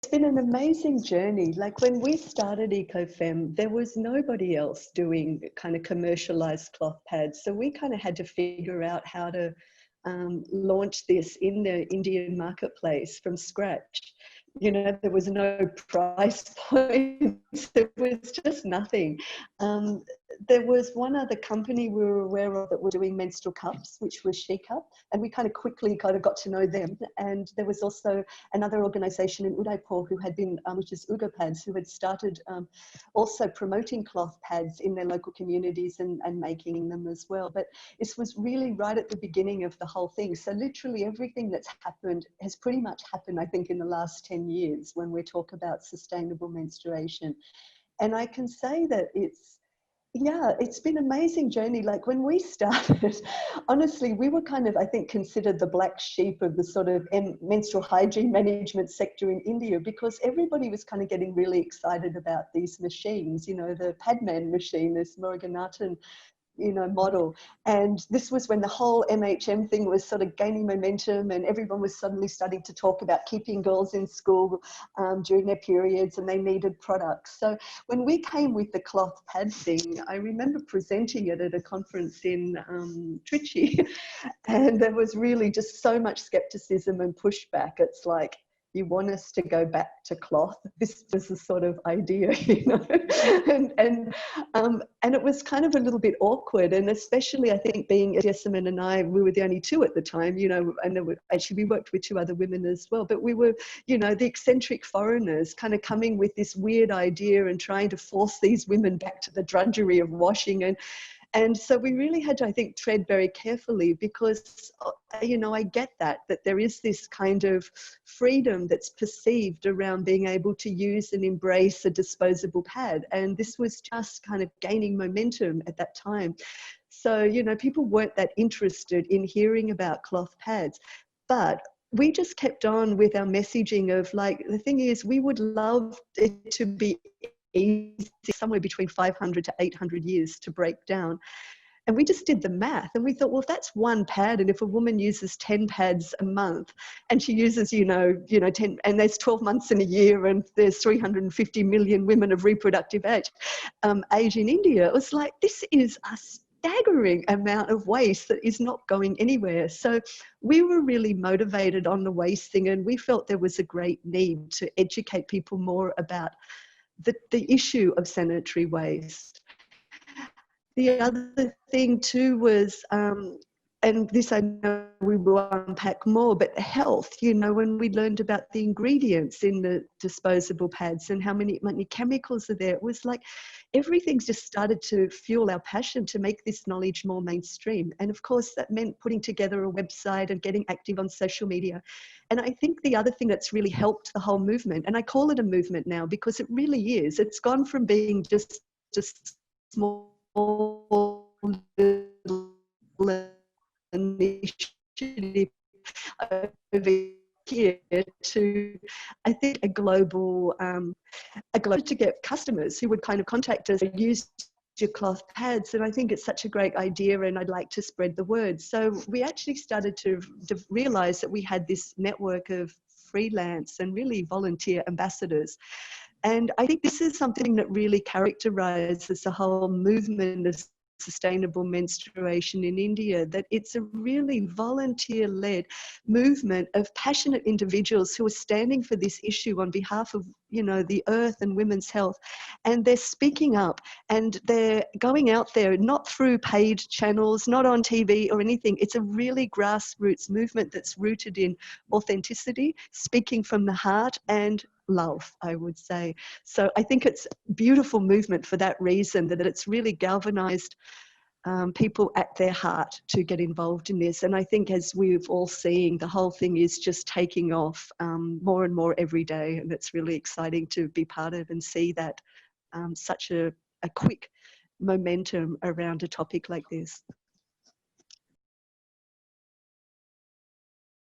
been an amazing journey. Like when we started Eco Femme, there was nobody else doing kind of commercialized cloth pads. So we kind of had to figure out how to launch this in the Indian marketplace from scratch. You know, there was no price points, there was just nothing. There was one other company we were aware of that were doing menstrual cups, which was She Cup, and we kind of quickly kind of got to know them. And there was also another organization in Udaipur who had been, which is Uga Pads, who had started also promoting cloth pads in their local communities and making them as well. But this was really right at the beginning of the whole thing. So literally everything that's happened has pretty much happened, I think, in the last 10 years when we talk about sustainable menstruation. And I can say that it's been an amazing journey. Like when we started, honestly, we were kind of, I think, considered the black sheep of the sort of menstrual hygiene management sector in India, because everybody was kind of getting really excited about these machines, you know, the Padman machine, this Muruganathan, you know, model. And this was when the whole MHM thing was sort of gaining momentum, and everyone was suddenly starting to talk about keeping girls in school during their periods, and they needed products. So when we came with the cloth pad thing, I remember presenting it at a conference in Trichy, and there was really just so much skepticism and pushback. It's like, you want us to go back to cloth? This was the sort of idea, you know, and it was kind of a little bit awkward. And especially, I think, being Jessamine and I, we were the only two at the time, you know, and actually we worked with two other women as well, but we were, you know, the eccentric foreigners kind of coming with this weird idea and trying to force these women back to the drudgery of washing. And so we really had to, I think, tread very carefully, because, you know, I get that there is this kind of freedom that's perceived around being able to use and embrace a disposable pad. And this was just kind of gaining momentum at that time. So, you know, people weren't that interested in hearing about cloth pads. But we just kept on with our messaging of, like, the thing is, we would love it to be easy, somewhere between 500 to 800 years to break down. And we just did the math, and we thought, well, if that's one pad, and if a woman uses 10 pads a month, and she uses, you know, 10, and there's 12 months in a year, and there's 350 million women of reproductive age in India, it was like, this is a staggering amount of waste that is not going anywhere. So we were really motivated on the waste thing, and we felt there was a great need to educate people more about the issue of sanitary waste. The other thing too was, and this I know we will unpack more, but health, you know, when we learned about the ingredients in the disposable pads and how many chemicals are there, it was like everything's just started to fuel our passion to make this knowledge more mainstream. And of course, that meant putting together a website and getting active on social media. And I think the other thing that's really helped the whole movement, and I call it a movement now because it really is, it's gone from being just small initiative over here to, I think, a global to get customers who would kind of contact us and use your cloth pads. And I think it's such a great idea, and I'd like to spread the word. So we actually started to realize that we had this network of freelance and really volunteer ambassadors. And I think this is something that really characterizes the whole movement of sustainable menstruation in India, that it's a really volunteer-led movement of passionate individuals who are standing for this issue on behalf of, you know, the earth and women's health. And they're speaking up, and they're going out there, not through paid channels, not on TV or anything. It's a really grassroots movement that's rooted in authenticity, speaking from the heart, and love, I would say. So I think it's a beautiful movement for that reason, that it's really galvanized people at their heart to get involved in this. And I think, as we've all seen, the whole thing is just taking off more and more every day. And it's really exciting to be part of and see that such a quick momentum around a topic like this.